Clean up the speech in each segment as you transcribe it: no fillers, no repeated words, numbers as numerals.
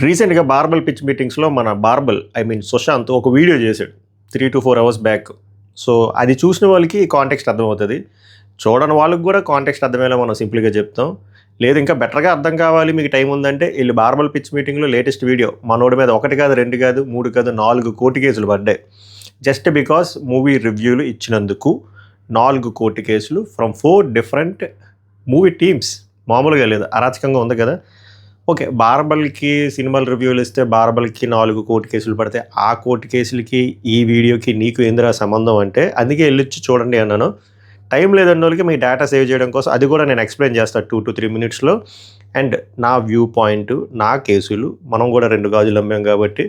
రీసెంట్‌గా బార్బల్ పిచ్ మీటింగ్స్‌లో మన బార్బల్ సుశాంత్ ఒక వీడియో చేశాడు. 3-4 అవర్స్ బ్యాక్. సో, అది చూసిన వాళ్ళకి కాంటెక్స్ట్ అర్థమవుతది. చూడని వాళ్ళకి గూడా కాంటెక్స్ట్ అర్థమయ్యేలా మనం సింపుల్‌గా చెప్తాం. లేదు ఇంకా బెటర్‌గా అర్థం కావాలి మీకు టైం ఉందంటే ఈళ్ళు బార్బల్ పిచ్ మీటింగ్‌లో లేటెస్ట్ వీడియో మనోడి మీద 1 కాదు, 2 కాదు, 3 కాదు, 4 కోర్టు కేసులు పడ్డాయి. జస్ట్ బికాస్ మూవీ రివ్యూలు ఇచ్చినందుకు 4 కోర్టు కేసులు ఫ్రమ్ 4 డిఫరెంట్ మూవీ టీమ్స్. మామూలుగా లేదు. అరాచకంగా ఉంది కదా! ఓకే. బార్బల్‌కి సినిమాల రివ్యూలు ఇస్తే బార్బల్‌కి 4 కోర్టు కేసులు పడతాయి. ఆ కోర్టు కేసులకి, ఈ వీడియోకి నీకు ఏందిరా సంబంధం అంటే, అందుకే ఎళ్ళొచ్చి చూడండి అన్నాను. టైం లేదన్నోళ్ళకి మీ డేటా సేవ్ చేయడం కోసం అది కూడా నేను ఎక్స్‌ప్లెయిన్ చేస్తా 2-3 మినిట్స్‌లో. అండ్ నా వ్యూ పాయింట్, నా కేసులు మనం కూడా 2 గాజులు అమ్మాం కాబట్టి,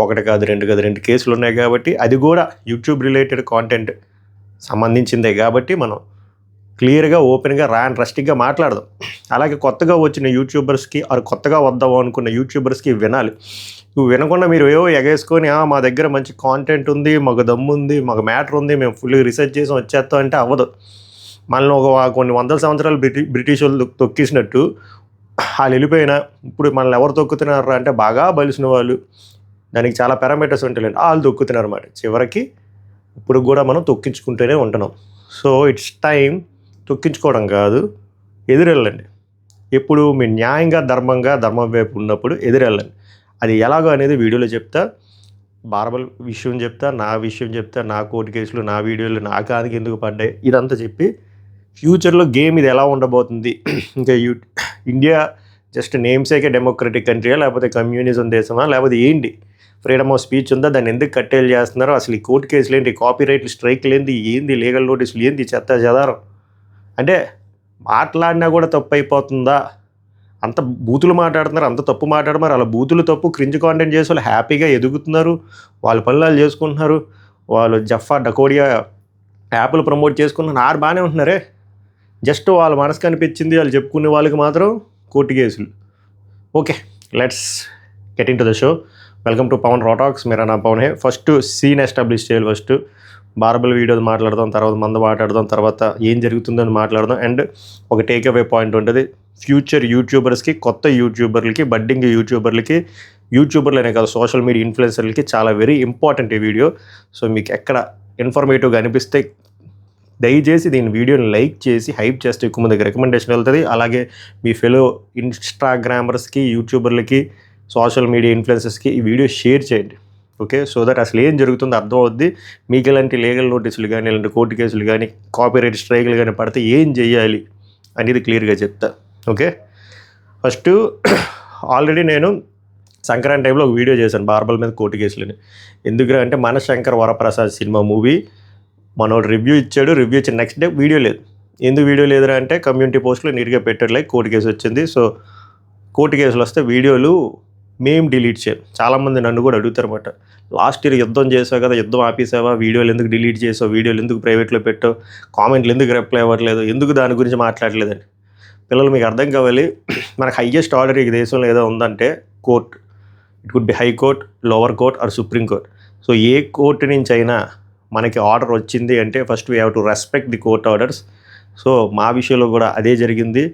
1 కాదు, 2 కాదు, 2 కేసులు ఉన్నాయి కాబట్టి, అది కూడా యూట్యూబ్ రిలేటెడ్ కాంటెంట్ సంబంధించిందే కాబట్టి మనం క్లియర్‌గా, ఓపెన్‌గా, రస్టిక్‌గా మాట్లాడదాం. అలాగే కొత్తగా వచ్చిన యూట్యూబర్స్‌కి కొత్తగా వద్దాం అనుకున్న యూట్యూబర్స్‌కి వినాలి. నువ్వు వినకుండా మీరు ఏవో ఎగేసుకొని మా దగ్గర మంచి కాంటెంట్ ఉంది, మాకు దమ్ముంది, మాకు మ్యాటర్ ఉంది, మేము ఫుల్‌గా రీసెర్చ్ చేసాం వచ్చేస్తాం అంటే అవ్వదు. మనల్ని కొన్ని వందల సంవత్సరాలు బ్రిటిషోళ్ళు తొక్కేసినట్టు ఆళ్ళు వెళ్ళిపోయినా ఇప్పుడు మనల్ని ఎవరు తొక్కుతున్నారా అంటే బాగా బలిసిన వాళ్ళు. దానికి చాలా పారామీటర్స్ ఉంటాయండి. ఆళ్ళు తొక్కుతున్నారన్నమాట. చివరికి ఇప్పుడు కూడా మనం తొక్కించుకుంటూనే ఉంటున్నాం. సో, ఇట్స్ టైమ్ తొక్కించుకోవడం కాదు, ఎదురెళ్ళండి. ఎప్పుడు మీరు న్యాయంగా, ధర్మం వైపు ఉన్నప్పుడు ఎదురెళ్ళండి. అది ఎలాగో అనేది వీడియోలో చెప్తా. బార్బల్ విషయం చెప్తా, నా విషయం చెప్తా, నా కోర్టు కేసులు, నా వీడియోలు నా కాదికి ఎందుకు పడ్డాయి ఇదంతా చెప్పి ఫ్యూచర్లో గేమ్ ఇది ఎలా ఉండబోతుంది, ఇంకా ఇండియా జస్ట్ నేమ్సేకే డెమోక్రటిక్ కంట్రీయా, లేకపోతే కమ్యూనిజం దేశమా, లేకపోతే ఏంటి, ఫ్రీడమ్ ఆఫ్ స్పీచ్ ఉందా, దాన్ని ఎందుకు కట్టేలు చేస్తున్నారో, అసలు ఈ కోర్టు కేసులు ఏంటి, కాపీరైట్లు, స్ట్రైక్లు ఏంటి, లీగల్ నోటీసులు ఏంటి, చెత్త చెదారం అంటే మాట్లాడినా కూడా తప్పు అయిపోతుందా? అంత బూతులు మాట్లాడుతున్నారు, అంత తప్పు మాట్లాడమారు. అలా బూతులు తప్పు క్రింజ్ కాంటెంట్ చేసి వాళ్ళు హ్యాపీగా ఎదుగుతున్నారు, వాళ్ళ పనులు వాళ్ళు చేసుకుంటున్నారు. వాళ్ళు జఫా డకోడియా యాప్లు ప్రమోట్ చేసుకుంటున్నారు, బాగానే ఉంటున్నారే. జస్ట్ వాళ్ళ మనసు కనిపించింది వాళ్ళు చెప్పుకునే వాళ్ళకి మాత్రం కోర్టు కేసులు. Okay, let's get into the show. Welcome to Pavan రాటాక్స్. మీరా నా పవన్ హే. ఫస్ట్ సీన్ ఎస్టాబ్లిష్ చేయాలి. ఫస్ట్ బార్బల్ వీడియోది మాట్లాడదాం, తర్వాత మాట్లాడదాం, తర్వాత ఏం జరుగుతుందని మాట్లాడదాం. అండ్ ఒక టేక్ అవే పాయింట్ ఉంటుంది. ఫ్యూచర్ యూట్యూబర్స్కి, కొత్త యూట్యూబర్లకి, బడ్డింగ్ యూట్యూబర్లనే కాదు, సోషల్ మీడియా ఇన్ఫ్లుయెన్సర్లకి చాలా వెరీ ఇంపార్టెంట్ ఈ వీడియో. సో మీకు ఎక్కడ ఇన్ఫర్మేటివ్గా అనిపిస్తే దయచేసి దీని వీడియోని లైక్ చేసి హైప్ చేస్తే ఎక్కువ మందికి రికమెండేషన్ వెళ్తుంది. అలాగే మీ ఫెలో ఇన్స్టాగ్రామర్స్కి, యూట్యూబర్లకి, సోషల్ మీడియా ఇన్ఫ్లుయెన్సర్స్కి ఈ వీడియో షేర్ చేయండి. ఓకే, సో దట్ అసలు ఏం జరుగుతుందో అర్థం అవుద్ది. మీకు ఇలాంటి లీగల్ నోటీసులు కానీ, ఇలాంటి కోర్టు కేసులు కానీ, కాపీరైట్ స్ట్రైక్లు కానీ పడితే ఏం చేయాలి అనేది క్లియర్గా చెప్తా. ఓకే, ఫస్ట్ ఆల్రెడీ నేను సంక్రాంతి టైంలో ఒక వీడియో చేశాను బార్బల్ మీద కోర్టు కేసులని. ఎందుకురా అంటే మనశంకర్ వరప్రసాద్ సినిమా మూవీ మనోడు రివ్యూ ఇచ్చాడు. రివ్యూ ఇచ్చిన నెక్స్ట్ డే వీడియో లేదు. ఎందుకు వీడియో లేదురా అంటే కమ్యూనిటీ పోస్ట్లో నీట్గా పెట్టాడు, లైక్ కోర్టు కేసు వచ్చింది. సో కోర్టు కేసులు వస్తే వీడియోలు మేము డిలీట్ చేయం. చాలామంది నన్ను కూడా అడుగుతారన్నమాట, లాస్ట్ ఇయర్ యుద్ధం చేసావు కదా, యుద్ధం ఆపేసావా, వీడియోలు ఎందుకు డిలీట్ చేసావు, వీడియోలు ఎందుకు ప్రైవేట్లో పెట్టావు, కామెంట్లు ఎందుకు రిప్లై అవ్వట్లేదు, ఎందుకు దాని గురించి మాట్లాడలేదని. పిల్లలు మీకు అర్థం కావాలి, మనకు హయ్యెస్ట్ ఆర్డర్ ఈ దేశంలో ఏదో ఉందంటే court. It could be high court, lower court or supreme court. So ఏ కోర్టు నుంచి అయినా మనకి ఆర్డర్ వచ్చింది అంటే first we have to respect the court orders. So మా విషయంలో కూడా అదే జరిగింది.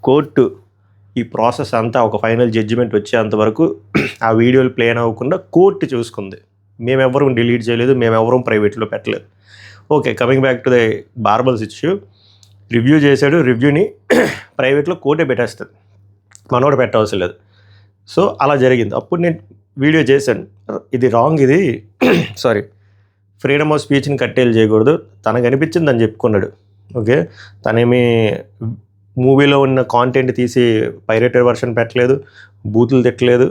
కోర్టు ఈ ప్రాసెస్ అంతా ఒక ఫైనల్ జడ్జిమెంట్ వచ్చేంతవరకు ఆ వీడియోలు ప్లే అవ్వకుండా కోర్టు చూసుకుంది. మేమెవ్వరూ డిలీట్ చేయలేదు, మేమెవ్వరూ ప్రైవేట్లో పెట్టలేదు. Okay, coming back to the Barbal's issue. Review చేశాడు, రివ్యూని ప్రైవేట్లో కోర్టే పెట్టేస్తుంది, మనోడు పెట్టవలసిన లేదు. సో అలా జరిగింది. అప్పుడు నేను వీడియో చేశాను, ఇది రాంగ్, ఇది సారీ, ఫ్రీడమ్ ఆఫ్ స్పీచ్ని కట్టేలు చేయకూడదు, తనకు అనిపించింది అని చెప్పుకున్నాడు. ఓకే, తనేమి మూవీలో ఉన్న కాంటెంట్ తీసి పైరేటెడ్ వర్షన్ పెట్టలేదు, బూతులు తిట్టలేదు,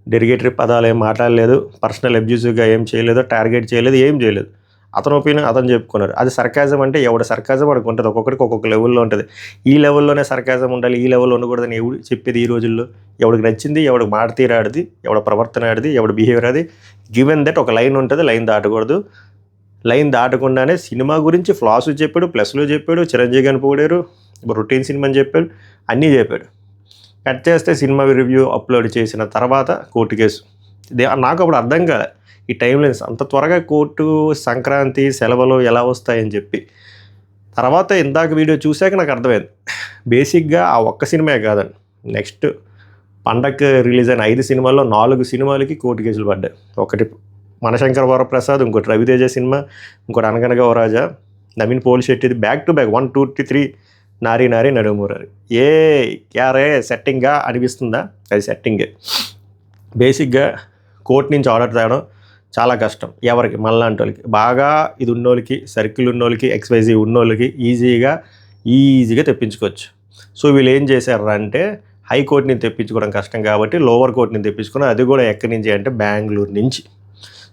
డెరిగేటరీ పదాలు ఏం మాట్లాడలేదు, పర్సనల్ అబ్యూజివ్గా ఏం చేయలేదు, టార్గెట్ చేయలేదు, ఏం చేయలేదు. అతను ఒపీనియన్ అతను చెప్పుకున్నారు. అది సర్కాజం అంటే ఎవడ సర్కాజం వాడికి ఉంటుంది, ఒక్కొక్కడికి ఒక్కొక్క లెవెల్లో ఉంటుంది. ఈ లెవెల్లోనే సర్కాజం ఉండాలి, ఈ లెవెల్లో ఉండకూడదని ఎవడు చెప్పేది ఈ రోజుల్లో? ఎవడికి నచ్చింది, ఎవడికి మాట తీరాడిది, ఎవడ ప్రవర్తన ఆడిది, ఎవడ బిహేవియర్ అది. గివెన్ దట్ ఒక లైన్ ఉంటుంది, లైన్ దాటకూడదు. లైన్ దాటకుండానే సినిమా గురించి ఫ్లాస్ చెప్పాడు, ప్లస్లో చెప్పాడు, చిరంజీవి గారిని పొగిడారు, రొటీన్ సినిమా అని చెప్పాడు, అన్నీ చెప్పాడు. కట్ చేస్తే సినిమా రివ్యూ అప్లోడ్ చేసిన తర్వాత కోర్టు కేసు. నాకు అప్పుడు అర్థం కాలే ఈ టైం లైన్స్ అంత త్వరగా కోర్టు, సంక్రాంతి సెలవులు ఎలా వస్తాయని చెప్పి. తర్వాత ఇందాక వీడియో చూశాక నాకు అర్థమైంది, బేసిక్గా ఆ ఒక్క సినిమా కాదండి, నెక్స్ట్ పండగకి రిలీజ్ అయిన 5 సినిమాల్లో 4 సినిమాలకి కోర్టు కేసులు పడ్డాయి. ఒకటి మనశంకర వరప్రసాద్, ఇంకోటి రవితేజ సినిమా, ఇంకోటి అనగనగా ఓ రాజా, నవీన్ పోలిశెట్టిది బ్యాక్ టు బ్యాక్ 1, 2, 3 నారీ నారీ నడుమురారి. క్యారే సెట్టింగ్గా అనిపిస్తుందా? అది సెట్టింగే. బేసిక్గా కోర్టు నుంచి ఆర్డర్ తేవడం చాలా కష్టం. ఎవరికి? మనలాంటి వాళ్ళకి, బాగా ఇది ఉన్నోళ్ళకి, సర్కిల్ ఉన్నోళ్ళకి, ఎక్స్వైజీ ఉన్నోళ్ళకి ఈజీగా తెప్పించుకోవచ్చు. సో వీళ్ళు ఏం చేశారు అంటే హైకోర్టుని తెప్పించుకోవడం కష్టం కాబట్టి లోవర్ కోర్టుని తెప్పించుకుని, అది కూడా ఎక్కడి నుంచి అంటే బెంగళూరు నుంచి.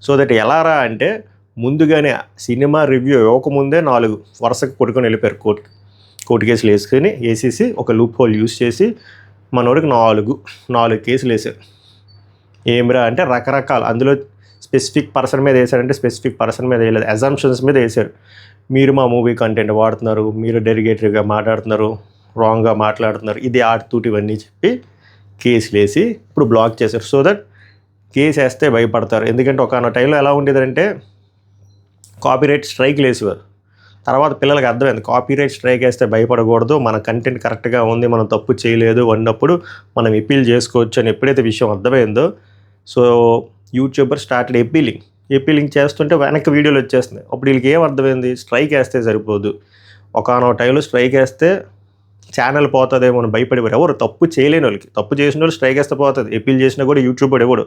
సో దట్ ఎలారా అంటే ముందుగానే సినిమా రివ్యూ ఇవ్వకముందే 4 వరుసకు కొట్టుకొని వెళ్ళిపోయారు కోర్టు కేసులు వేసేసి ఒక లూప్ హోల్ యూస్ చేసి మనోడికి 4 కేసులు వేశారు. ఏమిరా అంటే రకరకాల, అందులో స్పెసిఫిక్ పర్సన్ మీద వేశారంటే స్పెసిఫిక్ పర్సన్ మీద వేయలేదు, అజంప్షన్స్ మీద వేశారు. మీరు మా మూవీ కంటెంట్ వాడుతున్నారు, మీరు డెరిగేటరీగా మాట్లాడుతున్నారు, రాంగ్గా మాట్లాడుతున్నారు, ఇది ఆడుతూటి ఇవన్నీ చెప్పి కేసులు వేసి ఇప్పుడు బ్లాక్ చేశారు. సో దట్ కేసు వేస్తే భయపడతారు. ఎందుకంటే ఒకనొక టైంలో ఎలా ఉండేదంటే కాపీరైట్ స్ట్రైక్లు వేసేవారు. తర్వాత పిల్లలకి అర్థమైంది కాపీరైట్ స్ట్రైక్ వేస్తే భయపడకూడదు, మన కంటెంట్ కరెక్ట్గా ఉంది, మనం తప్పు చేయలేదు అన్నప్పుడు మనం అప్పీల్ చేసుకోవచ్చు అని ఎప్పుడైతే విషయం అర్థమైందో, సో యూట్యూబర్ స్టార్టెడ్ అప్పీలింగ్ చేస్తుంటే వెనక్కి వీడియోలు వచ్చేస్తున్నాయి. అప్పుడు వీళ్ళకి ఏం అర్థమైంది? స్ట్రైక్ వేస్తే సరిపోదు, ఒకనొక టైంలో స్ట్రైక్ వేస్తే ఛానల్ పోతుందేమో అని భయపడిపోయారు. ఎవరు? తప్పు చేయలేని వాళ్ళకి. తప్పు చేసిన వాళ్ళు స్ట్రైక్ వేస్తే పోతుంది, అప్పీల్ చేసినా కూడా యూట్యూబర్ ఎవడు.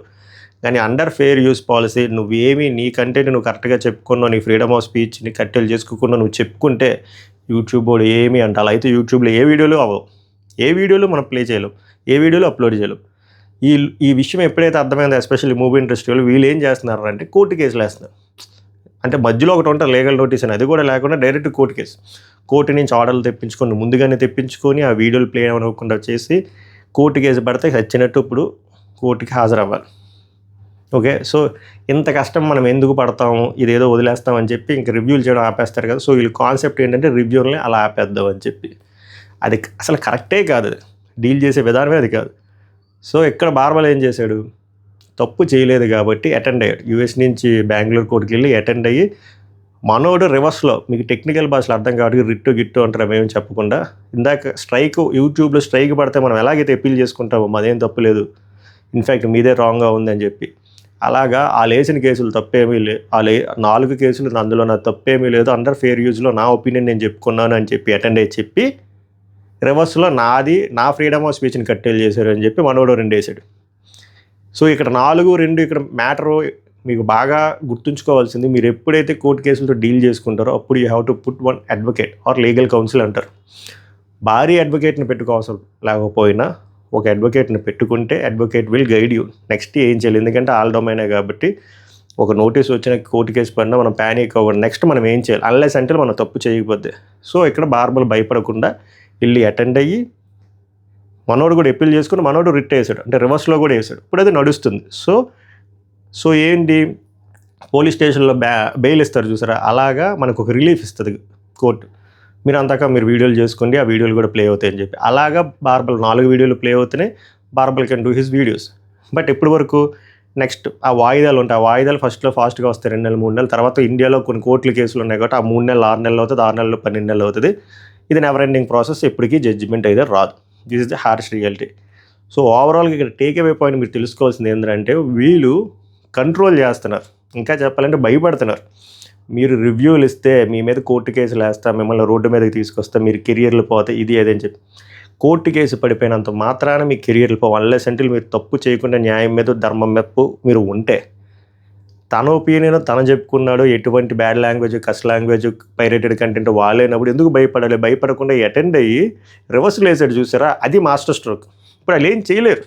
కానీ అండర్ ఫెయిర్ యూస్ పాలసీ, నువ్వేమి నీ కంటెంట్ నువ్వు కరెక్ట్గా చెప్పుకున్నావు, నీ ఫ్రీడమ్ ఆఫ్ స్పీచ్ని కట్టెలు చేసుకోకుండా నువ్వు చెప్పుకుంటే యూట్యూబ్ వాడు ఏమి అంటే అలా అయితే యూట్యూబ్లో ఏ వీడియోలు అవ్వవు, ఏ వీడియోలు మనం ప్లే చేయలేం, ఏ వీడియోలు అప్లోడ్ చేయలేం. ఈ విషయం ఎప్పుడైతే అర్థమైందో ఎస్పెషల్లీ మూవీ ఇండస్ట్రీలో వీళ్ళు ఏం చేస్తున్నారు అంటే కోర్టు కేసులు వేస్తున్నారు. అంటే మధ్యలో ఒకటి ఉంటుంది లీగల్ నోటీస్ అని, అది కూడా లేకుండా డైరెక్ట్ కోర్టు కేసు. కోర్టు నుంచి ఆర్డర్లు తెప్పించుకొని ముందుగానే తెప్పించుకొని ఆ వీడియోలు ప్లే అవ్వకుండా చేసి కోర్టు కేసు పడితే వచ్చినట్టు ఇప్పుడు కోర్టుకి హాజరవ్వాలి. ఓకే, సో ఇంత కష్టం మనం ఎందుకు పడతాము, ఇదేదో వదిలేస్తామని చెప్పి ఇంక రివ్యూలు చేయడం ఆపేస్తారు కదా. సో వీళ్ళ కాన్సెప్ట్ ఏంటంటే రివ్యూలని అలా ఆపేద్దాం అని చెప్పి. అది అసలు కరెక్టే కాదు, డీల్ చేసే విధానమే అది కాదు. సో ఇక్కడ బార్బల్ ఏం చేశాడు? తప్పు చేయలేదు కాబట్టి అటెండ్ అయ్యాడు. యూఎస్ నుంచి బెంగళూరు కోర్టుకి వెళ్ళి అటెండ్ అయ్యి మనోడు రివర్స్లో, మీకు టెక్నికల్ భాషలు అర్థం కాబట్టి రిట్టు అంటారు మేము చెప్పకుండా, ఇందాక యూట్యూబ్లో స్ట్రైక్ పడితే మనం ఎలాగైతే అప్పీల్ చేసుకుంటామో అదేం తప్పు లేదు, ఇన్ఫ్యాక్ట్ మీదే రాంగ్గా ఉందని చెప్పి, అలాగా ఆ లేచిన కేసులు తప్పేమీ లేదు, 4 కేసులు అందులో నా తప్పేమీ లేదు, అండర్ ఫెయిర్ యూజ్లో నా ఒపీనియన్ నేను చెప్పుకున్నాను అని చెప్పి అటెండ్ అయ్యి చెప్పి రివర్స్లో నా ఫ్రీడమ్ ఆఫ్ స్పీచ్ని కట్టేలు చేశారు అని చెప్పి మనోడు 2 వేసాడు. సో ఇక్కడ 4-2 ఇక్కడ మ్యాటరు మీకు బాగా గుర్తుంచుకోవాల్సింది, మీరు ఎప్పుడైతే కోర్టు కేసులతో డీల్ చేసుకుంటారో అప్పుడు you have to put one advocate or legal counsel అంటారు. భారీ అడ్వకేట్ని పెట్టుకోవాల్సిన లేకపోయినా ఒక అడ్వకేట్ని పెట్టుకుంటే advocate will guide you next ఏం చేయాలి. ఎందుకంటే ఆల్ డొమైనే కాబట్టి ఒక నోటీస్ వచ్చిన కోర్టు కేసు పడినా మనం ప్యానిక్ అవ్వడం, నెక్స్ట్ మనం ఏం చేయాలి అన్లెస్ అంటే మనం తప్పు చేయకపోతే. సో ఇక్కడ బార్బల్ భయపడకుండా వెళ్ళి అటెండ్ అయ్యి మనోడు కూడా అప్పీల్ చేసుకుని మనోడు రిట్ వేసాడు, అంటే రివర్స్లో కూడా వేసాడు. ఇప్పుడు అది నడుస్తుంది. సో ఏంటి, పోలీస్ స్టేషన్లో బెయిల్ ఇస్తారు చూసారా, అలాగా మనకు ఒక రిలీఫ్ ఇస్తుంది కోర్టు. మీరు అంతాక మీరు వీడియోలు చేసుకోండి, ఆ వీడియోలు కూడా ప్లే అవుతాయని చెప్పి. అలాగా బార్బల్ 4 వీడియోలు ప్లే అవుతున్నాయి. Barbal can do his videos. But ఇప్పటి వరకు నెక్స్ట్ ఆ వాయిదాలు ఉంటాయి, ఆ వాయిదాలు ఫాస్ట్గా వస్తాయి 2 నెలలు 3 నెలలు. తర్వాత ఇండియాలో కొన్ని కోర్టుల కేసులు ఉన్నాయి కాబట్టి ఆ 3 నెలలు 6 నెలలు అవుతుంది, 6 నెలలు 12 నెలలు అవుతుంది. ఇది నెవర్ ఎండింగ్ ప్రాసెస్, ఎప్పటికీ జడ్జిమెంట్ అయితే రాదు. This is the harsh reality. So ఓవరాల్గా ఇక్కడ టేక్ అవే పాయింట్ మీరు తెలుసుకోవాల్సింది ఏంటంటే వీళ్ళు కంట్రోల్ చేస్తున్నారు, ఇంకా చెప్పాలంటే భయపడుతున్నారు. మీరు రివ్యూలు ఇస్తే మీ మీద కోర్టు కేసులు వేస్తా, మిమ్మల్ని రోడ్డు మీదకి తీసుకొస్తా, మీరు కెరియర్లు పోతే ఇది అదని చెప్పి. కోర్టు కేసు పడిపోయినంత మాత్రాన మీ కెరియర్లు పోవు అన్లెస్ అంటే మీరు తప్పు చేయకుండా న్యాయం మీద ధర్మం మీద మీరు ఉంటే. తన ఒపీనియన్ తను చెప్పుకున్నాడు, ఎటువంటి బ్యాడ్ లాంగ్వేజ్, కస్ లాంగ్వేజ్, పైరేటెడ్ కంటెంట్ వాళ్ళైనప్పుడు ఎందుకు భయపడాలి? భయపడకుండా అటెండ్ అయ్యి రివర్స్లు వేసాడు చూసారా, అది మాస్టర్ స్ట్రోక్. ఇప్పుడు వాళ్ళు ఏం చేయలేరు,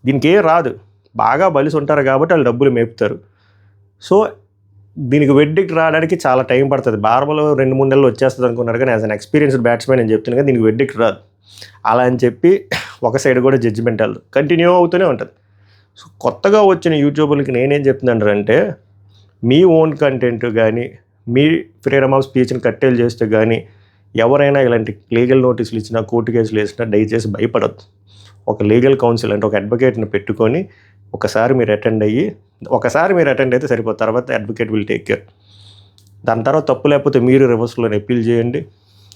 దీనికి ఏం రాదు. బాగా బలిసి ఉంటారు కాబట్టి వాళ్ళు డబ్బులు మేపుతారు. సో దీనికి వెడ్డిక్ట్ రావడానికి చాలా టైం పడుతుంది. బార్బలో 2-3 నెలలు వచ్చేస్తుంది అనుకున్నారు, కానీ యాజ్ అన్ ఎక్స్పీరియన్స్డ్ బ్యాట్స్మెన్ నేను చెప్తున్నాను కానీ దీనికి వెడ్డిక్ట్ రాదు. అలా అని చెప్పి ఒక సైడ్ కూడా జడ్జిమెంట్ వెళ్ళదు, కంటిన్యూ అవుతూనే ఉంటుంది. సో కొత్తగా వచ్చిన యూట్యూబర్లకి నేనేం చెప్తున్నానంటే మీ ఓన్ కంటెంట్ కానీ మీ ఫ్రీడమ్ ఆఫ్ స్పీచ్ని కట్టేలు చేస్తే కానీ ఎవరైనా ఇలాంటి లీగల్ నోటీసులు ఇచ్చినా కోర్టు కేసులు వేసినా దయచేసి భయపడద్దు. ఒక లీగల్ కౌన్సిల్ అంటే ఒక అడ్వకేట్ని పెట్టుకొని ఒకసారి మీరు అటెండ్ అయితే సరిపోతుంది. తర్వాత అడ్వకేట్ విల్ టేక్ కేర్. దాని తర్వాత తప్పు లేకపోతే మీరు రివర్స్లో అప్పీల్ చేయండి.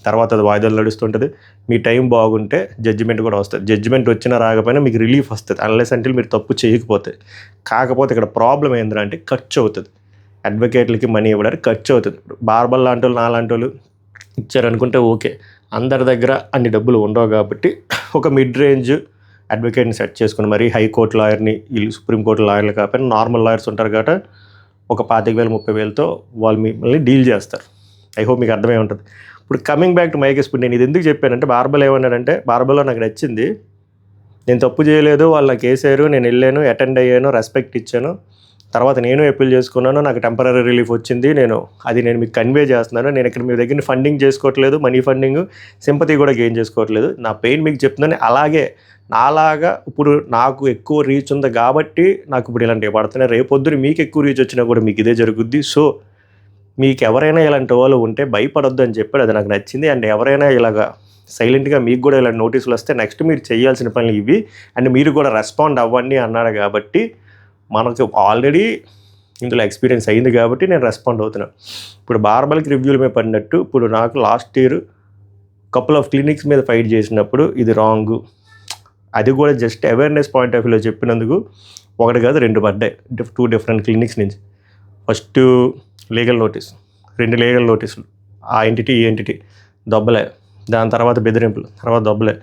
తర్వాత అది వాయిదాలు నడుస్తుంటుంది. మీ టైం బాగుంటే జడ్జిమెంట్ కూడా వస్తుంది. జడ్జిమెంట్ వచ్చినా రాకపోయినా మీకు రిలీఫ్ వస్తుంది, అన్లెస్ అంటే మీరు తప్పు చేయకపోతే. కాకపోతే ఇక్కడ ప్రాబ్లం ఏంటంటే ఖర్చు అవుతుంది. అడ్వకేట్లకి మనీ ఇవ్వడానికి ఖర్చు అవుతుంది. బార్బల్ లాంటి వాళ్ళు నాలాంటి వాళ్ళు ఇచ్చారనుకుంటే ఓకే, అందరి దగ్గర అన్ని డబ్బులు ఉండవు కాబట్టి ఒక మిడ్ రేంజ్ అడ్వకేట్ని సెట్ చేసుకుని, మరి హైకోర్టు లాయర్ని, వీళ్ళు సుప్రీంకోర్టు లాయర్లు కాకపోయినా నార్మల్ లాయర్స్ ఉంటారు కాబట్టి ఒక 25,000 30,000తో వాళ్ళు మిమ్మల్ని డీల్ చేస్తారు. ఐ హోప్ మీకు అర్థమై ఉంటుంది. ఇప్పుడు coming back to my case, ఇప్పుడు నేను ఇది ఎందుకు చెప్పానంటే, బార్బల్ ఏమన్నాడంటే, బార్బల్లో నాకు నచ్చింది, నేను తప్పు చేయలేదు, వాళ్ళు నాకు వేసారు, నేను వెళ్ళాను, అటెండ్ అయ్యాను, రెస్పెక్ట్ ఇచ్చాను, తర్వాత నేను అప్పీల్ చేసుకున్నాను, నాకు టెంపరరీ రిలీఫ్ వచ్చింది, నేను మీకు కన్వే చేస్తున్నాను. నేను ఇక్కడ మీ దగ్గర ఫండింగ్ చేసుకోవట్లేదు, మనీ ఫండింగ్, సింపతి కూడా గెయిన్ చేసుకోవట్లేదు, నా పెయిన్ మీకు చెప్తున్నాను. అలాగే నాలాగా ఇప్పుడు నాకు ఎక్కువ రీచ్ ఉంది కాబట్టి నాకు ఇప్పుడు ఇలాంటివి పడుతున్నాయి, రేపొద్దున మీకు ఎక్కువ రీచ్ వచ్చినా కూడా మీకు ఇదే జరుగుద్ది. సో మీకు ఎవరైనా ఇలాంటి వాళ్ళు ఉంటే భయపడొద్దు అని చెప్పాడు. అది నాకు నచ్చింది. అండ్ ఎవరైనా ఇలాగా సైలెంట్గా మీకు కూడా ఇలాంటి నోటీసులు వస్తే నెక్స్ట్ మీరు చేయాల్సిన పనులు ఇవి, అండ్ మీరు కూడా రెస్పాండ్ అవ్వండి అన్నాడు. కాబట్టి మనకు ఆల్రెడీ ఇందులో ఎక్స్పీరియన్స్ అయింది కాబట్టి నేను రెస్పాండ్ అవుతున్నాను. ఇప్పుడు బార్బల్కి రివ్యూల మీద పడినట్టు, ఇప్పుడు నాకు last year couple of clinics మీద ఫైట్ చేసినప్పుడు ఇది రాంగ్, అది కూడా జస్ట్ అవేర్నెస్ పాయింట్ ఆఫ్ వ్యూలో చెప్పినందుకు ఒకటి కాదు 2 పడ్డాయి 2 డిఫరెంట్ క్లినిక్స్ నుంచి. ఫస్ట్ లీగల్ నోటీస్, 2 లీగల్ నోటీసులు, ఆ ఎంటిటీ ఈ ఎంటిటీ దొబ్బలే, దాని తర్వాత బెదిరింపులు, తర్వాత దొబ్బలే,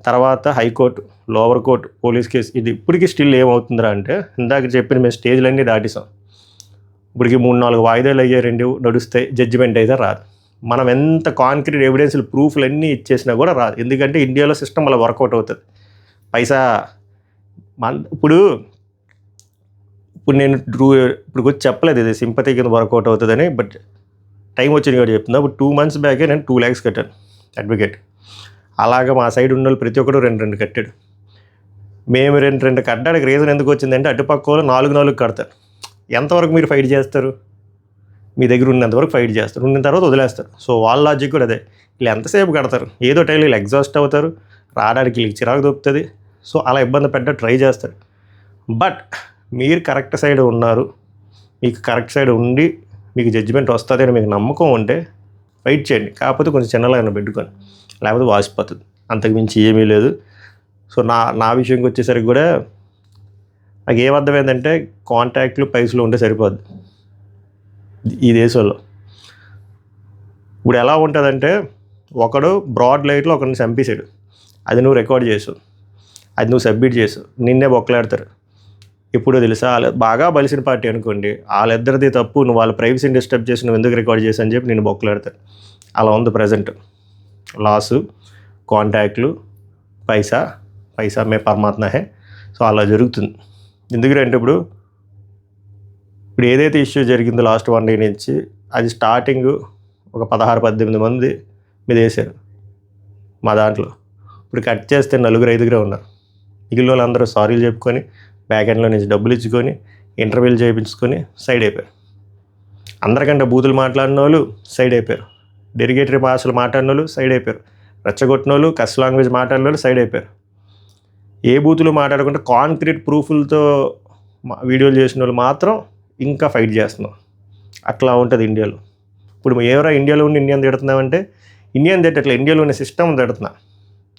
తర్వాత high court, lower court, police case. ఇది ఇప్పటికీ స్టిల్ ఏమవుతుందిరా అంటే, ఇందాక చెప్పిన మేము స్టేజ్లన్నీ దాటిసాం, ఇప్పటికి 3-4 వాయిదాలు అయ్యే, 2 నడుస్తాయి, జడ్జిమెంట్ అయితే రాదు. మనం ఎంత కాంక్రీట్ ఎవిడెన్స్లు ప్రూఫ్లు అన్నీ ఇచ్చేసినా కూడా రాదు. ఎందుకంటే ఇండియాలో సిస్టమ్ అలా వర్కౌట్ అవుతుంది. పైసా ఇప్పుడు నేను ఇప్పుడు వచ్చి చెప్పలేదు ఇది సింపతి కింద వర్కౌట్ అవుతుందని, బట్ టైం వచ్చింది కాబట్టి చెప్తున్నా. ఇప్పుడు 2 months బ్యాకే నేను 2 lakhs కట్టాను అడ్వకేట్. అలాగే మా సైడ్ ఉన్న వాళ్ళు ప్రతి ఒక్కరు 2 కట్టాడు. మేము 2 కట్టడానికి రీజన్ ఎందుకు వచ్చిందంటే, అటుపక్క వాళ్ళు 4 కడతారు. ఎంతవరకు మీరు ఫైట్ చేస్తారు? మీ దగ్గర ఉన్నంతవరకు ఫైట్ చేస్తారు, ఉన్న తర్వాత వదిలేస్తారు. సో వాళ్ళ లాజిక్ కూడా అదే, వీళ్ళు ఎంతసేపు కడతారు, ఏదో టైంలో వీళ్ళు ఎగ్జాస్ట్ అవుతారు, రావడానికి వీళ్ళకి చిరాకు దొరుకుతుంది. సో అలా ఇబ్బంది పెట్ట ట్రై చేస్తారు. బట్ మీరు కరెక్ట్ సైడ్ ఉన్నారు, మీకు కరెక్ట్ సైడ్ ఉండి మీకు జడ్జిమెంట్ వస్తుంది అని మీకు నమ్మకం ఉంటే ఫైట్ చేయండి. కాకపోతే కొంచెం చిన్నలాగా పెట్టుకొని, లేకపోతే వాసిపోతుంది, అంతకుమించి ఏమీ లేదు. సో నా విషయంకి వచ్చేసరికి కూడా నాకు ఏమర్థమైందంటే, కాంటాక్ట్లు పైసలు ఉంటే సరిపోద్ది ఈ దేశంలో. ఇప్పుడు ఎలా ఉంటుందంటే, ఒకడు బ్రాడ్ లైట్లో ఒకరిని చంపేశాడు, అది నువ్వు రికార్డ్ చేసావు, అది నువ్వు సబ్మిట్ చేసావు, నిన్నే బొక్కలాడతారు. ఎప్పుడో తెలుసా, బాగా బలిసిన పార్టీ అనుకోండి, వాళ్ళిద్దరిది తప్పు, నువ్వు వాళ్ళ ప్రైవసీని డిస్టర్బ్ చేసి నువ్వు ఎందుకు రికార్డ్ చేసి అని చెప్పి నేను బొక్కలాడతారు. అలా ఉంది ప్రజెంట్. లాసు, కాంటాక్ట్లు, పైసా మే పరమాత్మ హే. సో అలా జరుగుతుంది. ఎందుకంటే ఇప్పుడు ఏదైతే ఇష్యూ జరిగిందో లాస్ట్ 1 day నుంచి, అది స్టార్టింగ్ ఒక 16-18 మంది మీద వేశారు మా దాంట్లో. ఇప్పుడు కట్ చేస్తే 4-5 ఉన్నారు. మిగిలిన వాళ్ళందరూ సారీలు చెప్పుకొని, బ్యాక్ ఎండ్లో నుంచి డబ్బులు ఇచ్చుకొని, ఇంటర్వ్యూలు చేయించుకొని సైడ్ అయిపోయారు. అందరికంటే బూతులు మాట్లాడిన వాళ్ళు సైడ్ అయిపోయారు, డెరిగేటరీ భాషలు మాట్లాడిన వాళ్ళు సైడ్ అయిపోయారు, రెచ్చగొట్టిన వాళ్ళు, కస్ లాంగ్వేజ్ మాట్లాడిన వాళ్ళు సైడ్ అయిపోయారు. ఏ బూతులు మాట్లాడకుండా కాంక్రీట్ ప్రూఫ్లతో వీడియోలు చేసిన వాళ్ళు మాత్రం ఇంకా ఫైట్ చేస్తున్నాం. అట్లా ఉంటుంది ఇండియాలో. ఇప్పుడు ఎవరైనా ఇండియాలో ఉండి ఇండియన్ తిడుతున్నామంటే, ఇండియన్ తిట్టట్లే, ఇండియాలో ఉన్న సిస్టమ్ తిడుతున్నా.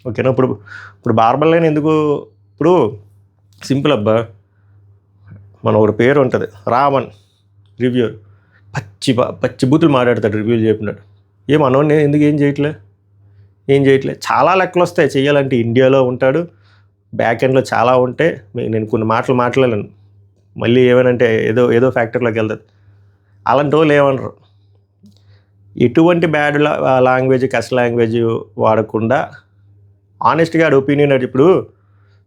ఓకేనా? ఇప్పుడు బార్బర్లైన్ ఎందుకు, ఇప్పుడు సింపుల్ అబ్బా, మన ఒక పేరు ఉంటుంది రామన్ రివ్యూర్, పచ్చి బూతులు మాట్లాడతాడు రివ్యూలు చెప్పినట్టు. మనోడిని ఎందుకు ఏం చేయట్లే చాలా లెక్కలు వస్తాయి చేయాలంటే. ఇండియాలో ఉంటాడు, బ్యాక్ ఎండ్లో చాలా ఉంటే, నేను కొన్ని మాటలు మాట్లాడలేను, మళ్ళీ ఏమనంటే ఏదో ఫ్యాక్టరీలోకి వెళ్తుంది. అలాంటి వాళ్ళు ఏమనరు. ఎటువంటి బ్యాడ్ లాంగ్వేజ్, కస్ లాంగ్వేజ్ వాడకుండా ఆనెస్ట్గా ఒపీనియన్. ఇప్పుడు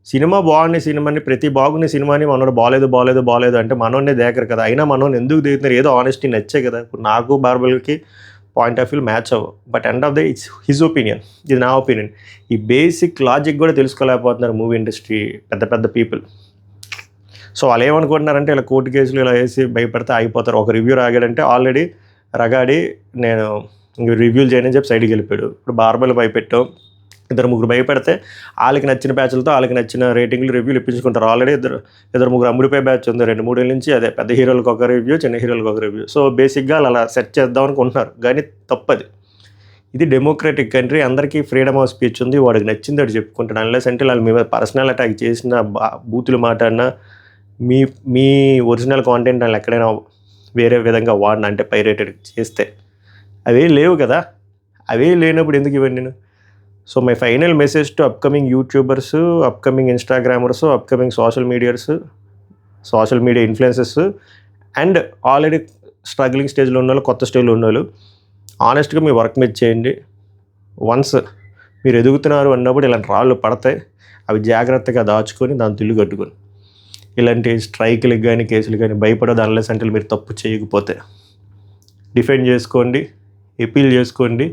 సినిమా బాగుంది, సినిమాని ప్రతి బాగుంది సినిమాని మనోడు బాగాలేదు అంటే మనోనే దేకరు కదా. అయినా మనోని ఎందుకు దిగుతున్నారు? ఏదో ఆనెస్టీ నచ్చే కదా. ఇప్పుడు నాకు బార్బల్కి పాయింట్ ఆఫ్ వ్యూ మ్యాచ్ అవ్వవు, but end of the it's his opinion, ఇది నా ఒపీనియన్. ఈ బేసిక్ లాజిక్ కూడా తెలుసుకోలేకపోతున్నారు మూవీ ఇండస్ట్రీ పెద్ద పీపుల్. సో వాళ్ళు ఏమనుకుంటున్నారంటే, ఇలా కోర్టు కేసులు ఇలా వేసి భయపడితే ఆగిపోతారు. ఒక రివ్యూ రాగాడంటే ఆల్రెడీ రగాడి నేను రివ్యూలు చేయని చెప్పి సైడ్కి వెళ్ళిపోయాడు. ఇప్పుడు బార్బల్ భయపెట్టాం, 2-3 భయపెడితే వాళ్ళకి నచ్చిన బ్యాచ్లతో వాళ్ళకి నచ్చిన రేటింగ్లు రివ్యూలు ఇప్పించుకుంటారు. ఆల్రెడీ 2-3 అమ్ముడిపోయే బ్యాచ్ ఉంది 2-3 ఏళ్ళ నుంచి. అదే పెద్ద హీరోలకు ఒక రివ్యూ, చిన్న హీరోలకు ఒక రివ్యూ. సో బేసిక్గా అలా సెట్ చేద్దాం అనుకుంటున్నారు, కానీ తప్పది. ఇది డెమోక్రటిక్ కంట్రీ, అందరికీ ఫ్రీడమ్ ఆఫ్ స్పీచ్ ఉంది, వాడికి నచ్చింది వాడు చెప్పుకుంటాడు. అన్లెస్ అంటే వాళ్ళు మీ మీద పర్సనల్ అటాక్ చేసిన బూతులు మాట్లాడినా మీ మీ ఒరిజినల్ కాంటెంట్ వాళ్ళు ఎక్కడైనా వేరే విధంగా వాడిన అంటే పైరేటెడ్ చేస్తే అవే లేవు కదా. అవే లేనప్పుడు ఎందుకు ఇవ్వండి నేను. So my final message to upcoming YouTubers, upcoming Instagrammers, upcoming social media influencers and already struggling స్టేజ్లో ఉన్న వాళ్ళు, కొత్త స్టేజ్లో ఉన్న వాళ్ళు, ఆనెస్ట్గా మీ వర్క్ మీద చేయండి. వన్స్ మీరు ఎదుగుతున్నారు అన్నప్పుడు ఇలాంటి రాళ్ళు పడతాయి, అవి జాగ్రత్తగా దాచుకొని దాని తిల్లు కట్టుకొని ఇలాంటి స్ట్రైక్లకు కానీ కేసులు కానీ భయపడదు. అన్లెస్ అంటే మీరు తప్పు చేయకపోతే డిఫెండ్ చేసుకోండి, అపీల్ చేసుకోండి.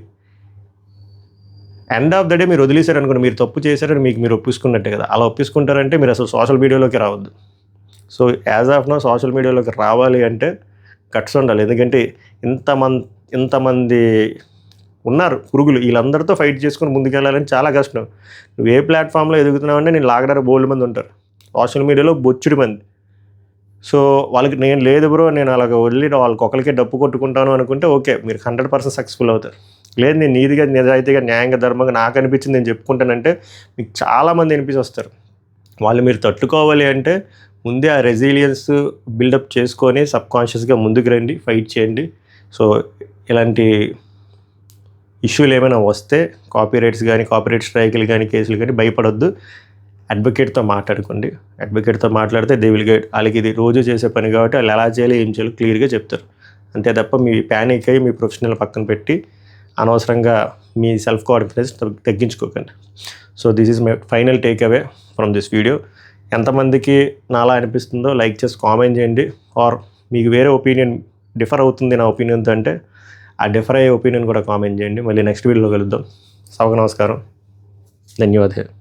ఎండ్ ఆఫ్ ద డే మీరు వదిలేశారనుకోండి, మీరు తప్పు చేశారని మీరు ఒప్పించుకున్నట్టే కదా. అలా ఒప్పించుకుంటారంటే మీరు అసలు సోషల్ మీడియాలోకి రావద్దు. So as of now social మీడియాలోకి రావాలి అంటే గట్స్ ఉండాలి. ఎందుకంటే ఇంతమంది ఉన్నారు పురుగులు, వీళ్ళందరితో ఫైట్ చేసుకొని ముందుకెళ్ళాలని చాలా కష్టం. నువ్వు ఏ ప్లాట్ఫామ్లో ఎదుగుతున్నావంటే నేను లాగడానికి బోల్డ్ మంది ఉంటారు, సోషల్ మీడియాలో బొచ్చుడు మంది. సో వాళ్ళకి నేను లేదు బ్రో, నేను అలాగ వదిలి వాళ్ళకి ఒకరికే డప్పు కొట్టుకుంటాను అనుకుంటే ఓకే, మీరు 100% సక్సెస్ఫుల్ అవుతారు. లేదు నేను నీతిగా, నిజాయితీగా, న్యాయంగా, ధర్మంగా నాకు అనిపించింది నేను చెప్పుకుంటానంటే మీకు చాలామంది అనిపించి వస్తారు. వాళ్ళు మీరు తట్టుకోవాలి అంటే ముందే ఆ రెసిలియన్స్ బిల్డప్ చేసుకొని సబ్కాన్షియస్గా ముందుకు రండి, ఫైట్ చేయండి. సో ఇలాంటి ఇష్యూలు ఏమైనా వస్తే కాపీరైట్స్ కానీ, కాపీరైట్ స్ట్రైకులు కానీ, కేసులు కానీ భయపడొద్దు. అడ్వకేట్తో మాట్లాడుకోండి. అడ్వకేట్తో మాట్లాడితే దే విల్ గైడ్. వాళ్ళకి ఇది రోజు చేసే పని కాబట్టి వాళ్ళు ఎలా చేయాలి, ఏం చేయాలో క్లియర్గా చెప్తారు. అంతే తప్ప మీ ప్యానిక్ అయ్యి మీ ప్రొఫెషనల్ పక్కన పెట్టి అనవసరంగా మీ సెల్ఫ్ కాన్ఫిడెన్స్ తగ్గించుకోకండి. So this is my final take away from this video. ఎంతమందికి నాలా అనిపిస్తుందో లైక్ చేసి కామెంట్ చేయండి. ఆర్ మీకు వేరే ఒపీనియన్ డిఫర్ అవుతుంది నా ఒపీనియన్తో అంటే ఆ డిఫర్ అయ్యే ఒపీనియన్ కూడా కామెంట్ చేయండి. మళ్ళీ నెక్స్ట్ వీడియోలో కలుద్దాం. సభకు నమస్కారం, ధన్యవాదాలు.